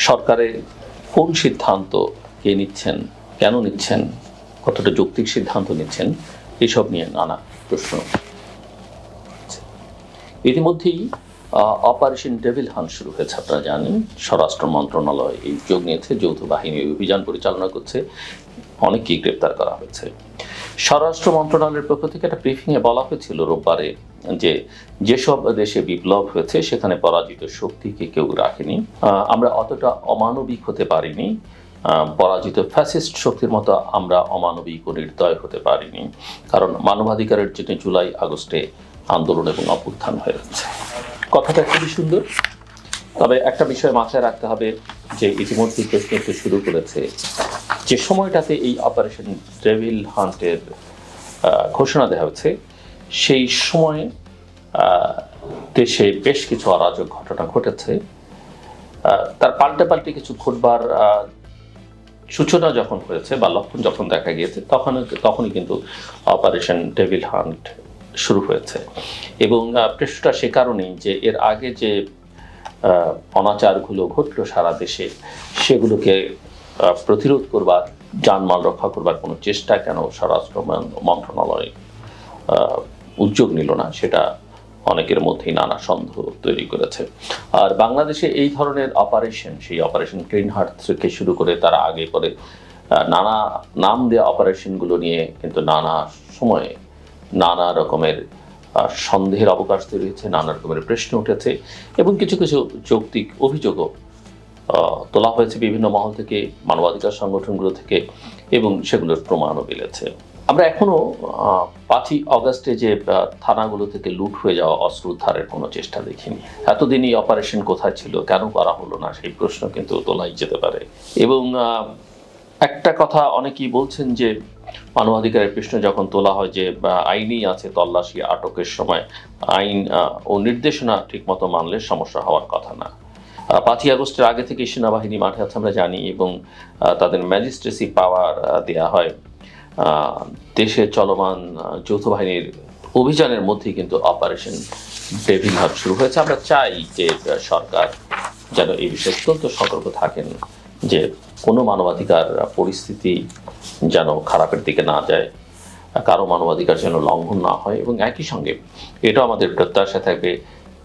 সরকারের কোন সিদ্ধান্ত কে নিচ্ছেন, কেন নিচ্ছেন, কতটা যৌক্তিক সিদ্ধান্ত নিচ্ছেন, এসব নিয়ে নানা প্রশ্ন। ইতিমধ্যেই অপারেশন ডেভিল হান্ট শুরু হয়েছে, আপনারা জানেন। স্বরাষ্ট্র মন্ত্রণালয় এই উদ্যোগ নিয়েছে, যৌথ বাহিনী অভিযান পরিচালনা করছে, অনেককেই গ্রেপ্তার করা হয়েছে। স্বরাষ্ট্র মন্ত্রণালয়ের পক্ষ থেকে একটা ব্রিফিংয়ে বলা হয়েছিল রোববারে যে যেসব দেশে বিপ্লব হয়েছে সেখানে পরাজিত শক্তিকে কেউ রাখেনি, আমরা অতটা অমানবিক হতে পারিনি, পরাজিত ফ্যাসিস্ট শক্তির মতো আমরা অমানবিক ও নির্দয় হতে পারিনি, কারণ মানবাধিকারের জন্য জুলাই আগস্টে আন্দোলন এবং অভ্যুত্থান হয়েছে। কথাটা খুবই সুন্দর, তবে একটা বিষয় মাথায় রাখতে হবে যে ইতিমধ্যেই প্রশ্ন উঠতে শুরু করেছে যে সময়টাতে এই অপারেশন ডেভিল হান্টের ঘোষণা দেওয়া হয়েছে সেই সময় দেশে বেশ কিছু অরাজক ঘটনা ঘটেছে। তার পাল্টে কিছু ঘটবার সূচনা যখন হয়েছে বা লক্ষণ যখন দেখা গিয়েছে তখনই কিন্তু অপারেশন ডেভিল হান্ট শুরু হয়েছে। এবং প্রশ্নটা সে কারণেই যে এর আগে যে অনাচারগুলো ঘটলো সারা দেশে সেগুলোকে প্রতিরোধ করবার, জানমাল রক্ষা করবার কোনো চেষ্টা কেন স্বরাষ্ট্র মন্ত্রণালয় উদ্যোগ নিল না, সেটা অনেকের মধ্যেই নানা সন্দেহ তৈরি করেছে। আর বাংলাদেশে এই ধরনের অপারেশন, সেই অপারেশন গ্রিন হার্ট থেকে শুরু করে তারা আগে করে নানা নাম দেওয়া অপারেশনগুলো নিয়ে কিন্তু নানা সময়ে নানা রকমের সন্দেহের অবকাশ তৈরি হয়েছে, নানা রকমের প্রশ্ন উঠেছে এবং কিছু কিছু যৌক্তিক অভিযোগও তোলা হয়েছে বিভিন্ন মহল থেকে, মানবাধিকার সংগঠনগুলো থেকে, এবং সেগুলোর প্রমাণও মিলেছে। আমরা এখনো 5ই অগাস্টে যে থানাগুলো থেকে লুট হয়ে যাওয়া অস্ত্র উদ্ধারের কোনো চেষ্টা দেখিনি। এতদিনই অপারেশন কোথায় ছিল, কেন করা হলো না, সেই প্রশ্ন কিন্তু তোলাই যেতে পারে। এবং একটা কথা অনেকেই বলছেন যে মানবাধিকারের প্রশ্ন যখন তোলা হয় যে আইনই আছে তল্লাশি আটকের সময়, আইন ও নির্দেশনা ঠিকমতো মানলে সমস্যা হওয়ার কথা না। 5ই আগস্টের আগে থেকে সেনাবাহিনী মাঠে আছে আমরা জানি, এবং তাদের ম্যাজিস্ট্রেসি পাওয়ার দেয়া হয়। দেশে চলমান যৌথ বাহিনীর অভিযানের মধ্যেই কিন্তু অপারেশন ডেভিল হান্ট শুরু হয়েছে। আমরা চাই যে সরকার যেন এই বিষয়ে অত্যন্ত সতর্ক থাকেন যে কোনো মানবাধিকার পরিস্থিতি যেন খারাপের দিকে না যায়, কারো মানবাধিকার যেন লঙ্ঘন না হয়, এবং একই সঙ্গে এটা আমাদের প্রত্যাশা থাকবে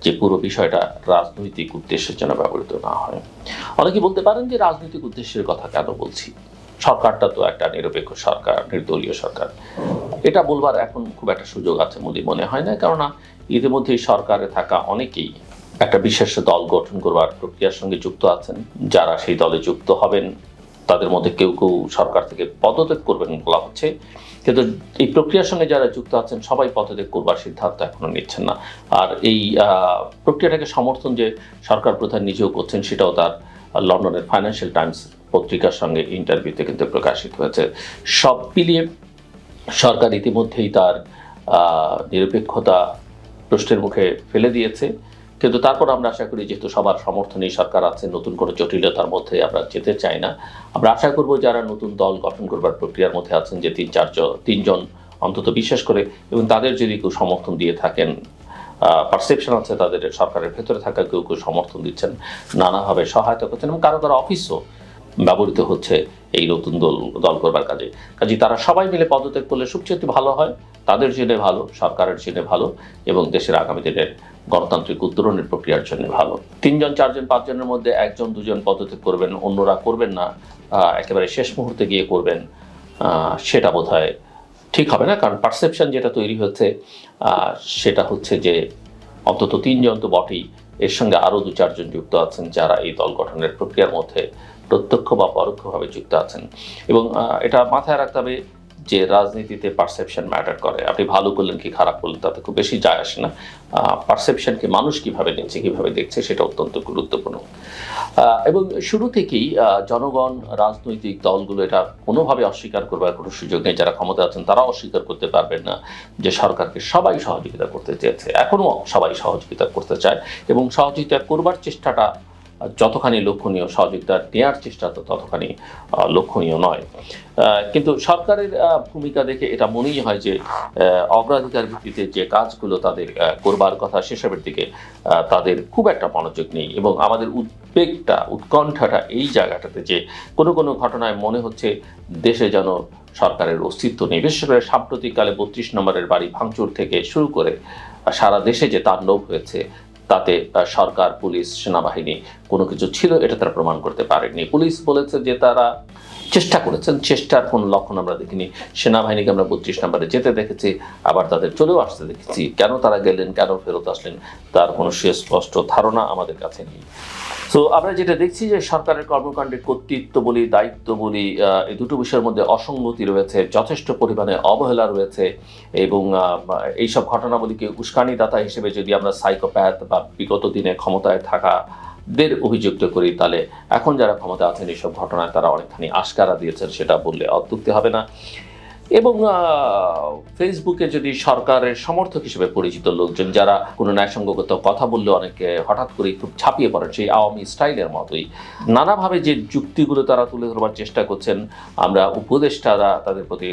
যে পুরো বিষয়টা রাজনৈতিক উদ্দেশ্যের জন্য ব্যবহৃত না হয়। অনেকে বলতে পারেন যে রাজনৈতিক উদ্দেশ্যের কথা কেন বলছি, সরকারটা তো একটা নিরপেক্ষ সরকার, নির্দলীয় সরকার। এটা বলবার এখন খুব একটা সুযোগ আছে বলে মনে হয় না, কেননা ইতিমধ্যেই সরকারে থাকা অনেকেই একটা বিশেষ দল গঠন করবার প্রক্রিয়ার সঙ্গে যুক্ত আছেন। যারা সেই দলে যুক্ত হবেন তাদের মধ্যে কেউ কেউ সরকার থেকে পদত্যাগ করবেন বলা হচ্ছে, কিন্তু এই প্রক্রিয়ার সঙ্গে যারা যুক্ত আছেন সবাই পদত্যাগ করবার সিদ্ধান্ত এখনো নিচ্ছেন না। আর এই প্রক্রিয়াটাকে সমর্থন যে সরকার প্রধান নিজেও করছেন সেটাও তার লন্ডনের ফাইন্যান্সিয়াল টাইমস পত্রিকার সঙ্গে ইন্টারভিউতে কিন্তু প্রকাশিত হয়েছে। সব মিলিয়ে সরকার ইতিমধ্যেই তার নিরপেক্ষতা প্রশ্নের মুখে ফেলে দিয়েছে, কিন্তু তারপর আমরা আশা করি যেহেতু সবার সমর্থনেই সরকার আছে, নতুন কোনো জটিলতার মধ্যে আমরা যেতে চাই না। আমরা আশা করব যারা নতুন দল গঠন করবার প্রক্রিয়ার মধ্যে আছেন, যে তিনজন অন্তত বিশেষ করে, এবং তাদের যদি কেউ সমর্থন দিয়ে থাকেন, পারসেপশন আছে তাদের সরকারের ভেতরে থাকা কেউ কেউ সমর্থন দিচ্ছেন, নানাভাবে সহায়তা করছেন, এবং কারো কারো অফিসও ব্যবহৃত হচ্ছে এই নতুন দল করবার কাজে তারা সবাই মিলে পদত্যাগ করলে সবচেয়ে ভালো হয়, তাদের জন্য ভালো, সরকারের জন্য ভালো, এবং দেশের আগামী দিনের গণতান্ত্রিক উত্তরণের প্রক্রিয়ার জন্য ভালো। 3জন 4জন 5 জনের মধ্যে 1জন 2জন পদত্যাগ করবেন, অন্যরা করবেন না, একেবারে শেষ মুহূর্তে গিয়ে করবেন, সেটা বোধহয় ঠিক হবে না। কারণ পারসেপশন যেটা তৈরি হচ্ছে সেটা হচ্ছে যে অন্তত 3জন তো বটেই, এর সঙ্গে আরও 2-4 জন যুক্ত আছেন যারা এই দল গঠনের প্রক্রিয়ার মধ্যে প্রত্যক্ষ বা পরোক্ষভাবে যুক্ত আছেন। এবং এটা মাথায় রাখতে হবে যে রাজনীতিতে পারসেপশন ম্যাটার করে। আপনি ভালো করলেন কি খারাপ করলেন তাতে খুব বেশি যায় আসে না, পারসেপশনকে মানুষ কীভাবে নিচ্ছে, কীভাবে দেখছে, সেটা অত্যন্ত গুরুত্বপূর্ণ। এবং শুরু থেকেই জনগণ, রাজনৈতিক দলগুলো এটা কোনোভাবে অস্বীকার করবার কোনো সুযোগ নেই। যারা ক্ষমতা আছেন তারা অস্বীকার করতে পারবেন না যে সরকারকে সবাই সহযোগিতা করতে চেয়েছে, এখনও সবাই সহযোগিতা করতে চায়, এবং সহযোগিতা করবার চেষ্টাটা যতখানি লক্ষণীয়, সহযোগিতা নেওয়ার চেষ্টা তো ততখানি লক্ষণীয় নয়। কিন্তু সরকারের ভূমিকা দেখে এটা মনেই হয় যে অগ্রাধিকার ভিত্তিতে যে কাজগুলো তাদের করবার কথা সেসবের দিকে তাদের খুব একটা মনোযোগ নেই। এবং আমাদের উদ্বেগটা, উৎকণ্ঠাটা এই জায়গাটাতে যে কোনো কোনো ঘটনায় মনে হচ্ছে দেশে যেন সরকারের অস্তিত্ব নেই। বিশেষ করে সাম্প্রতিককালে 32 নম্বরের বাড়ি ভাঙচুর থেকে শুরু করে সারা দেশে যে তাণ্ডব হয়েছে, তাতে সরকার, পুলিশ, সেনাবাহিনী কোনো কিছু ছিল এটা তারা প্রমাণ করতে পারেনি। পুলিশ বলেছে যে তারা চেষ্টা করেছেন, চেষ্টার কোনো লক্ষণ আমরা দেখিনি। সেনাবাহিনীকে আমরা 32 নম্বরে যেতে দেখেছি, আবার তাদের চলেও আসতে দেখেছি। কেন তারা গেলেন, কেন ফেরত আসলেন, তার কোনো সুস্পষ্ট ধারণা আমাদের কাছে নেই। সো আমরা যেটা দেখছি যে সরকারের কর্মকাণ্ডে কর্তৃত্ব বলি, দায়িত্ব বলি, এই দুটো বিষয়ের মধ্যে অসঙ্গতি রয়েছে, যথেষ্ট পরিমাণে অবহেলা রয়েছে। এবং এইসব ঘটনাবলীকে উস্কানিদাতা হিসেবে যদি আমরা সাইকোপ্যাথ বা বিগত দিনে ক্ষমতায় থাকাদের অভিযুক্ত করি, তাহলে এখন যারা ক্ষমতা আছেন এইসব ঘটনায় তারা অনেকখানি আশকারা দিয়েছেন, সেটা বললে অত্যুক্তি হবে না। এবং ফেসবুকে যদি সরকারের সমর্থক হিসেবে পরিচিত লোকজন যারা কোনো ন্যায়সঙ্গত কথা বললে অনেকে হঠাৎ করেই খুব ছাপিয়ে পড়েন, সেই আওয়ামী স্টাইলের মতোই নানাভাবে যে যুক্তিগুলো তারা তুলে ধরবার চেষ্টা করছেন, আমরা উপদেষ্টারা তাদের প্রতি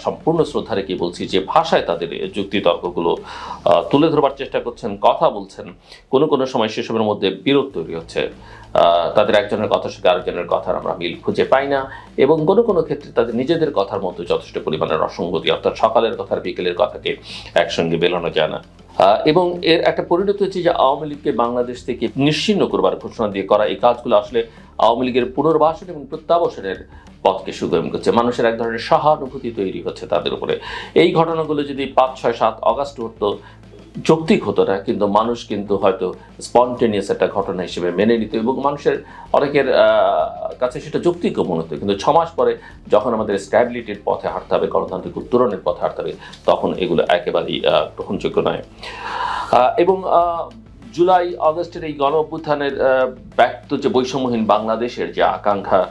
সম্পূর্ণ শ্রদ্ধা রেখে বলছি যে ভাষায় তাদের যুক্তিতর্কগুলো তুলে ধরবার চেষ্টা করছেন, কথা বলছেন, কোনো কোনো সময় সেসবের মধ্যে বিরোধ তৈরি হচ্ছে। তাদের একজনের কথার সাথে আরেকজনের কথার আমরা মিল খুঁজে পাই না। এবং কোনো কোনো ক্ষেত্রে তাদের নিজেদের কথার মধ্যে যথেষ্ট পরিমাণের অসঙ্গতি, অর্থাৎ সকালের কথা আর বিকেলের কথাকে একসঙ্গে মেলানো যায় না। এবং এর একটা পরিণতি হচ্ছে যে আওয়ামী লীগকে বাংলাদেশ থেকে নিশ্চিহ্ন করবার ঘোষণা দিয়ে করা এই কাজগুলো আসলে আওয়ামী লীগের পুনর্বাসন এবং প্রত্যাবাসনের পথকে সুগম করছে। মানুষের এক ধরনের সহানুভূতি তৈরি হচ্ছে তাদের উপরে। এই ঘটনাগুলো যদি 5, 6, 7 অগাস্ট হতো, যৌক্তিক হতো না, কিন্তু মানুষ কিন্তু হয়তো স্পন্টেনিয়াস একটা ঘটনা হিসেবে মেনে নিত এবং মানুষের অনেকের কাছে সেটা যৌক্তিক মনে হতো। কিন্তু 6 মাস পরে যখন আমাদের স্ট্যাবিলিটির পথে হাঁটতে হবে, গণতান্ত্রিক উত্তরণের পথে হাঁটতে হবে, তখন এগুলো একেবারেই গ্রহণযোগ্য নয়। এবং জুলাই আগস্টের এই গণ অভ্যুত্থানের ব্যক্ত যে বৈষম্যহীন বাংলাদেশের যে আকাঙ্ক্ষা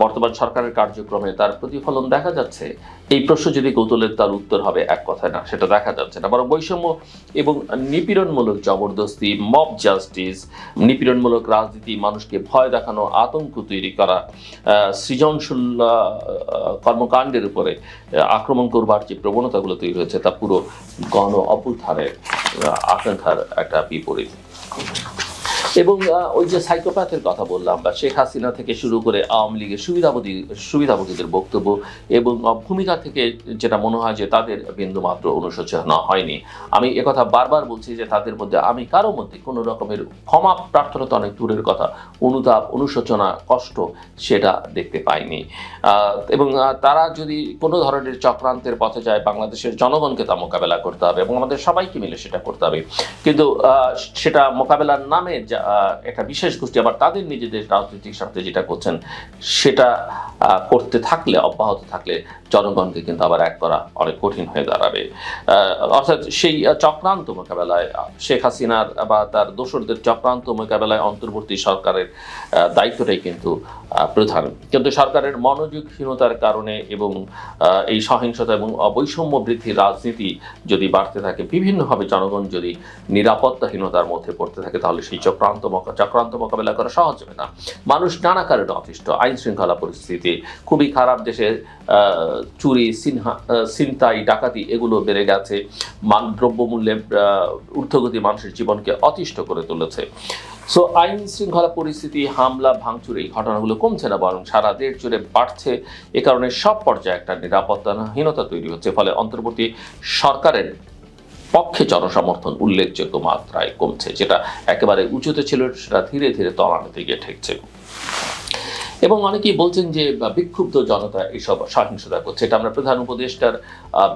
বর্তমান সরকারের কার্যক্রমে তার প্রতিফলন দেখা যাচ্ছে। এই প্রশ্ন যদি কৌতূহলের, তার উত্তর হবে এক কথায় না, সেটা দেখা যাচ্ছে না। বরং বৈষম্য এবং নিপীড়নমূলক জবরদস্তি, মব জাস্টিস, নিপীড়নমূলক রাজনীতি, মানুষকে ভয় দেখানো, আতঙ্ক তৈরি করা, সৃজনশীল কর্মকাণ্ডের উপরে আক্রমণ করবার যে প্রবণতাগুলো তৈরি হয়েছে, তা পুরো গণ অভ্যুত্থানের আকাঙ্ক্ষার একটা বিপরীত। এবং ওই যে সাইকোপ্যাথের কথা বললাম, বা শেখ হাসিনা থেকে শুরু করে আওয়ামী লীগের সুবিধাভোগীদের বক্তব্য এবং ভূমিকা থেকে যেটা মনে হয় যে তাদের বিন্দুমাত্র অনুশোচনা হয়নি। আমি একথা বারবার বলছি যে তাদের মধ্যে আমি কারো মধ্যে কোনো রকমের ক্ষমা প্রার্থনা তো অনেক দূরের কথা, অনুতাপ, অনুশোচনা, কষ্ট সেটা দেখতে পাইনি। এবং তারা যদি কোনো ধরনের চক্রান্তের পথে যায়, বাংলাদেশের জনগণকে তা মোকাবেলা করতে হবে এবং আমাদের সবাইকে মিলে সেটা করতে হবে। কিন্তু সেটা মোকাবেলার নামে একটা বিশেষ গোষ্ঠী আবার তাদের নিজেদের রাজনৈতিক স্বার্থে যেটা করছেন, সেটা করতে থাকলে, অব্যাহত থাকলে জনগণকে কিন্তু আবার এক করা অনেক কঠিন হয়ে দাঁড়াবে। অর্থাৎ সেই চক্রান্ত মোকাবেলায়, শেখ হাসিনার বা তার দোসরদের চক্রান্ত মোকাবেলায় অন্তর্বর্তী সরকারের দায়িত্বটাই কিন্তু প্রধান। কিন্তু সরকারের মনোযোগহীনতার কারণে এবং এই সহিংসতা এবং বৈষম্য বৃদ্ধির রাজনীতি যদি বাড়তে থাকে, বিভিন্নভাবে জনগণ যদি নিরাপত্তাহীনতার মধ্যে পড়তে থাকে, তাহলে সেই চক্রান্ত মোকাবেলা করা সহজ হবে না। মানুষ নানা কারণে অতিষ্ঠ, আইন শৃঙ্খলা পরিস্থিতি খুবই খারাপ, দেশে চুরি, ছিনতাই, ডাকাতি এগুলো বেড়ে গেছে, দ্রব্যমূল্যের ঊর্ধ্বগতি মানুষের জীবনকে অতিষ্ঠ করে তুলেছে। সো আইন শৃঙ্খলা পরিস্থিতি, হামলা, ভাঙচুর এই ঘটনাগুলো কমছে না, বরং সারা দেশ জুড়ে বাড়ছে। এ কারণে সব পর্যায়ে একটা নিরাপত্তাহীনতা তৈরি হচ্ছে, ফলে অন্তর্বর্তী সরকারের পক্ষে জনসমর্থন উল্লেখযোগ্য মাত্রায় কমছে। যেটা একেবারে উঁচুতে ছিল সেটা ধীরে ধীরে তলানিতে গিয়ে ঠেকছে। এবং অনেকেই বলছেন যে বিক্ষুব্ধ জনতা এইসব সহিংসতা করছে। এটা আমরা প্রধান উপদেষ্টার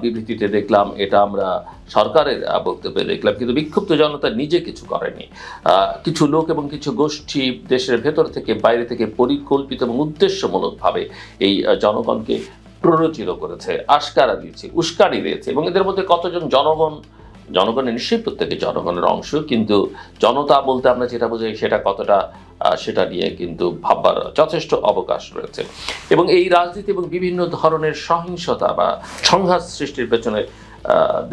বিবৃতিতে দেখলাম, এটা আমরা সরকারের বক্তব্যে দেখলাম, কিন্তু বিক্ষুব্ধ জনতা নিজে কিছু করেনি। কিছু লোক এবং কিছু গোষ্ঠী দেশের ভেতর থেকে বাইরে থেকে পরিকল্পিত এবং উদ্দেশ্যমূলকভাবে এই জনগণকে প্ররোচিত করেছে, আশকারা দিয়েছে, উস্কানি দিয়েছে। এবং এদের মধ্যে কতজন জনগণের নিশ্চয়ই প্রত্যেকে জনগণের অংশ, কিন্তু জনতা বলতে আমরা যেটা বোঝাই সেটা কতটা, সেটা নিয়ে কিন্তু ভাববার যথেষ্ট অবকাশ রয়েছে। এবং এই রাজনীতি এবং বিভিন্ন ধরনের সহিংসতা বা সংঘাত সৃষ্টির পেছনে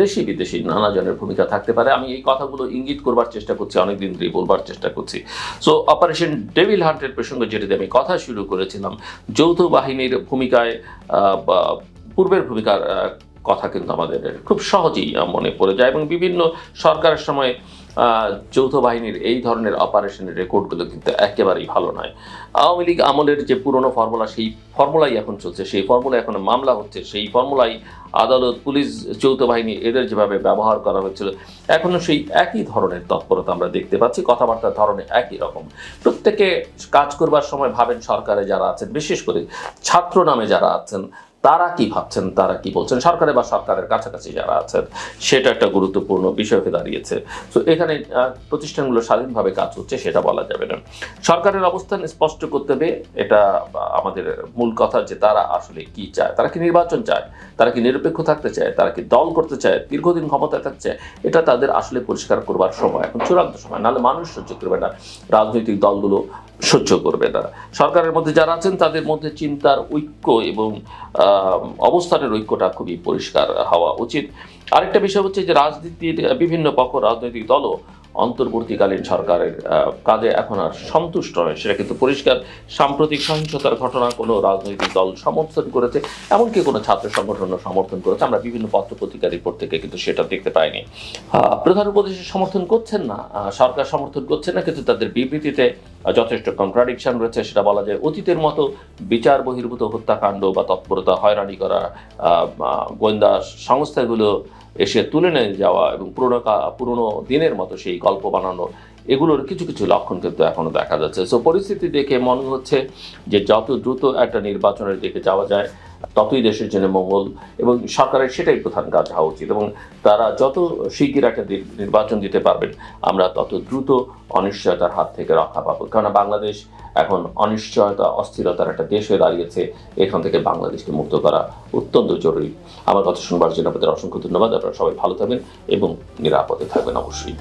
দেশি বিদেশি নানা জনের ভূমিকা থাকতে পারে। আমি এই কথাগুলো ইঙ্গিত করবার চেষ্টা করছি, অনেকদিন ধরে বলবার চেষ্টা করছি। সো অপারেশন ডেভিল হান্টের প্রসঙ্গে যেটাতে আমি কথা শুরু করেছিলাম, যৌথ বাহিনীর ভূমিকায় বা পূর্বের ভূমিকার কথা কিন্তু আমাদের খুব সহজেই মনে পড়ে যায়, এবং বিভিন্ন সরকারের সময় যৌথ বাহিনীর এই ধরনের অপারেশনের রেকর্ডগুলো কিন্তু একেবারেই ভালো নয়। আওয়ামী লীগ আমলের যে পুরনো ফর্মুলা, সেই ফর্মুলাই এখন চলছে, সেই ফর্মুলা এখন মামলা হচ্ছে, সেই ফর্মুলাই আদালত, পুলিশ, যৌথ বাহিনী এদের যেভাবে ব্যবহার করা হয়েছিল, এখনও সেই একই ধরনের তৎপরতা আমরা দেখতে পাচ্ছি। কথাবার্তার ধরনে একই রকম। প্রত্যেকে কাজ করবার সময় ভাবেন সরকারে যারা আছেন, বিশেষ করে ছাত্র নামে যারা আছেন, তারা কি ভাবছেন, তারা কি বলছেন, সরকারে বা সরকারের কাছাকাছি যারা আছেন, সেটা একটা গুরুত্বপূর্ণ বিষয় হয়ে দাঁড়িয়েছে। তো এখানে প্রতিষ্ঠানগুলো স্বাধীনভাবে কাজ হচ্ছে সেটা বলা যাবে না। সরকারের অবস্থান স্পষ্ট করতে হবে, এটা আমাদের মূল কথা, যে তারা আসলে কি চায়। তারা কি নির্বাচন চায়, তারা কি নিরপেক্ষ থাকতে চায়, তারা কি দল করতে চায়, দীর্ঘদিন ক্ষমতায় থাকতে চায়, এটা তাদের আসলে পরিষ্কার করবার সময় এখন, চূড়ান্ত সময়। নাহলে মানুষ সহ্য করবে না, রাজনৈতিক দলগুলো সহ্য করবে না। সরকারের মধ্যে যারা আছেন তাদের মধ্যে চিন্তার ঐক্য এবং অবস্থানের ঐক্যটা খুবই পরিষ্কার হওয়া উচিত। আরেকটা বিষয় হচ্ছে যে রাজনীতির বিভিন্ন পক্ষ, রাজনৈতিক দলও অন্তর্বর্তীকালীন সরকারের কাজে এখন আর সন্তুষ্ট নয়, সেটা কিন্তু পরিষ্কার। সাম্প্রতিক সহিংসতার ঘটনা কোনো রাজনৈতিক দল সমর্থন করেছে, এমনকি কোনো ছাত্র সংগঠনও সমর্থন করেছে, আমরা বিভিন্ন পত্রপত্রিকার রিপোর্ট থেকে কিন্তু সেটা দেখতে পাইনি। প্রধান উপদেষ্টা সমর্থন করছেন না, সরকার সমর্থন করছে না, কিন্তু তাদের বিবৃতিতে যথেষ্ট কন্ট্রাডিকশন রয়েছে। সেটা বলা যায় অতীতের মতো বিচার বহির্ভূত হত্যাকাণ্ড বা তৎপরতা, হয়রানি করা, গোয়েন্দা সংস্থাগুলো এসে তুলে নিয়ে যাওয়া এবং পুরনো দিনের মতো সেই গল্প বানানো, এগুলোর কিছু কিছু লক্ষণ কিন্তু এখনো দেখা যাচ্ছে। সো পরিস্থিতি দেখে মনে হচ্ছে যে যত দ্রুত একটা নির্বাচনের দিকে যাওয়া যায় ততই দেশের জন্য মঙ্গল, এবং সরকারের সেটাই প্রধান কাজ হওয়া উচিত। এবং তারা যত শিগগির একটা নির্বাচন দিতে পারবেন, আমরা তত দ্রুত অনিশ্চয়তার হাত থেকে রক্ষা পাবো। কেননা বাংলাদেশ এখন অনিশ্চয়তা, অস্থিরতার একটা দেশ হয়ে দাঁড়িয়েছে। এখান থেকে বাংলাদেশকে মুক্ত করা অত্যন্ত জরুরি। আমার কথা শুনবার জন্য আপনাদের অসংখ্য ধন্যবাদ। আপনারা সবাই ভালো থাকবেন এবং নিরাপদে থাকবেন অবশ্যই।